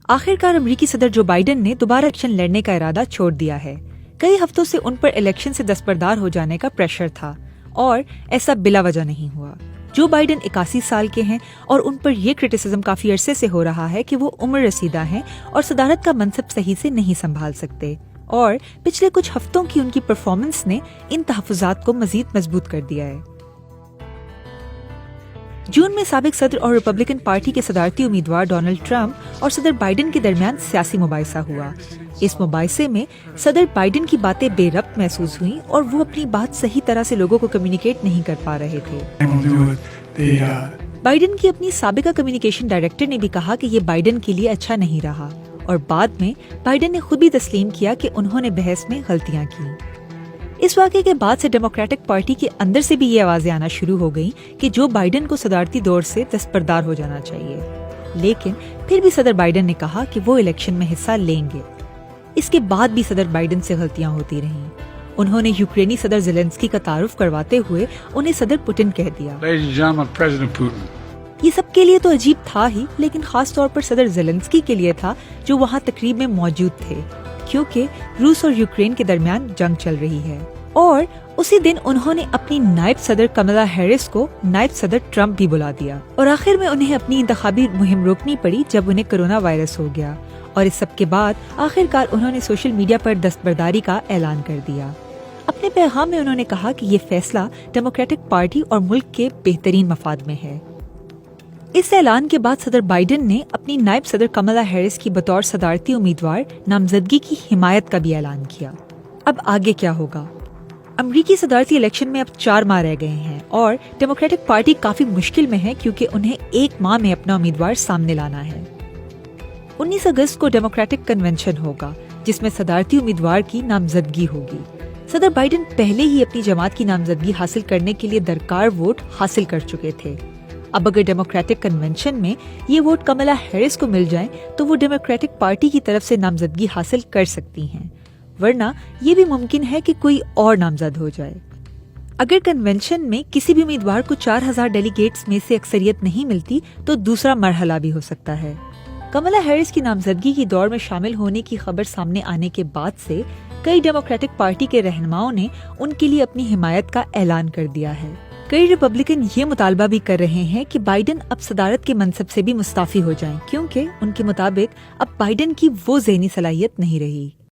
آخرکار امریکی صدر جو بائیڈن نے دوبارہ الیکشن لڑنے کا ارادہ چھوڑ دیا ہے۔ کئی ہفتوں سے ان پر الیکشن سے دستبردار ہو جانے کا پریشر تھا اور ایسا بلا وجہ نہیں ہوا۔ جو بائیڈن 81 سال کے ہیں اور ان پر یہ کرٹیسزم کافی عرصے سے ہو رہا ہے کہ وہ عمر رسیدہ ہیں اور صدارت کا منصب صحیح سے نہیں سنبھال سکتے، اور پچھلے کچھ ہفتوں کی ان کی پرفارمنس نے ان تحفظات کو مزید مضبوط کر دیا ہے۔ جون میں سابق صدر اور ریپبلکن پارٹی کے صدارتی امیدوار ڈونلڈ ٹرمپ اور صدر بائیڈن کے درمیان سیاسی مباحثہ ہوا۔ اس مباحثے میں صدر بائیڈن کی باتیں بے ربط محسوس ہوئیں اور وہ اپنی بات صحیح طرح سے لوگوں کو کمیونیکیٹ نہیں کر پا رہے تھے۔ بائیڈن کی اپنی سابقہ کمیونیکیشن ڈائریکٹر نے بھی کہا کہ یہ بائیڈن کے لیے اچھا نہیں رہا، اور بعد میں بائیڈن نے خود بھی تسلیم کیا کہ انہوں نے بحث میں غلطیاں کی۔ اس واقعے کے بعد سے ڈیموکریٹک پارٹی کے اندر سے بھی یہ آوازیں آنا شروع ہو گئیں کہ جو بائیڈن کو صدارتی دور سے دستبردار ہو جانا چاہیے، لیکن پھر بھی صدر بائیڈن نے کہا کہ وہ الیکشن میں حصہ لیں گے۔ اس کے بعد بھی صدر بائیڈن سے غلطیاں ہوتی رہیں۔ انہوں نے یوکرینی صدر زیلنسکی کا تعارف کرواتے ہوئے انہیں صدر پوٹن کہہ دیا۔ یہ سب کے لیے تو عجیب تھا ہی، لیکن خاص طور پر صدر زیلنسکی کے لیے تھا جو وہاں تقریب میں موجود تھے، کیونکہ روس اور یوکرین کے درمیان جنگ چل رہی ہے۔ اور اسی دن انہوں نے اپنی نائب صدر کملا ہیرس کو نائب صدر ٹرمپ بھی بلا دیا، اور آخر میں انہیں اپنی انتخابی مہم روکنی پڑی جب انہیں کرونا وائرس ہو گیا، اور اس سب کے بعد آخرکار انہوں نے سوشل میڈیا پر دستبرداری کا اعلان کر دیا۔ اپنے پیغام میں انہوں نے کہا کہ یہ فیصلہ ڈیموکریٹک پارٹی اور ملک کے بہترین مفاد میں ہے۔ اس اعلان کے بعد صدر بائیڈن نے اپنی نائب صدر کملا ہیرس کی بطور صدارتی امیدوار نامزدگی کی حمایت کا بھی اعلان کیا۔ اب آگے کیا ہوگا؟ امریکی صدارتی الیکشن میں اب 4 ماہ رہ گئے ہیں اور ڈیموکریٹک پارٹی کافی مشکل میں ہے کیونکہ انہیں 1 ماہ میں اپنا امیدوار سامنے لانا ہے۔ 19 اگست کو ڈیموکریٹک کنونشن ہوگا جس میں صدارتی امیدوار کی نامزدگی ہوگی۔ صدر بائیڈن پہلے ہی اپنی جماعت کی نامزدگی حاصل کرنے کے لیے درکار ووٹ حاصل کر چکے تھے۔ اب اگر ڈیموکریٹک کنونشن میں یہ ووٹ کملا ہیرس کو مل جائیں تو وہ ڈیموکریٹک پارٹی کی طرف سے نامزدگی حاصل کر سکتی ہیں، ورنہ یہ بھی ممکن ہے کہ کوئی اور نامزد ہو جائے۔ اگر کنونشن میں کسی بھی امیدوار کو 4000 ڈیلیگیٹس میں سے اکثریت نہیں ملتی تو دوسرا مرحلہ بھی ہو سکتا ہے۔ کملا ہیرس کی نامزدگی کی دوڑ میں شامل ہونے کی خبر سامنے آنے کے بعد سے کئی ڈیموکریٹک پارٹی کے رہنماؤں نے ان کے لیے اپنی حمایت کا اعلان کر دیا ہے۔ کئی ریپبلکن یہ مطالبہ بھی کر رہے ہیں کہ بائیڈن اب صدارت کے منصب سے بھی مستعفی ہو جائیں، کیونکہ ان کے مطابق اب بائیڈن کی وہ ذہنی صلاحیت نہیں رہی۔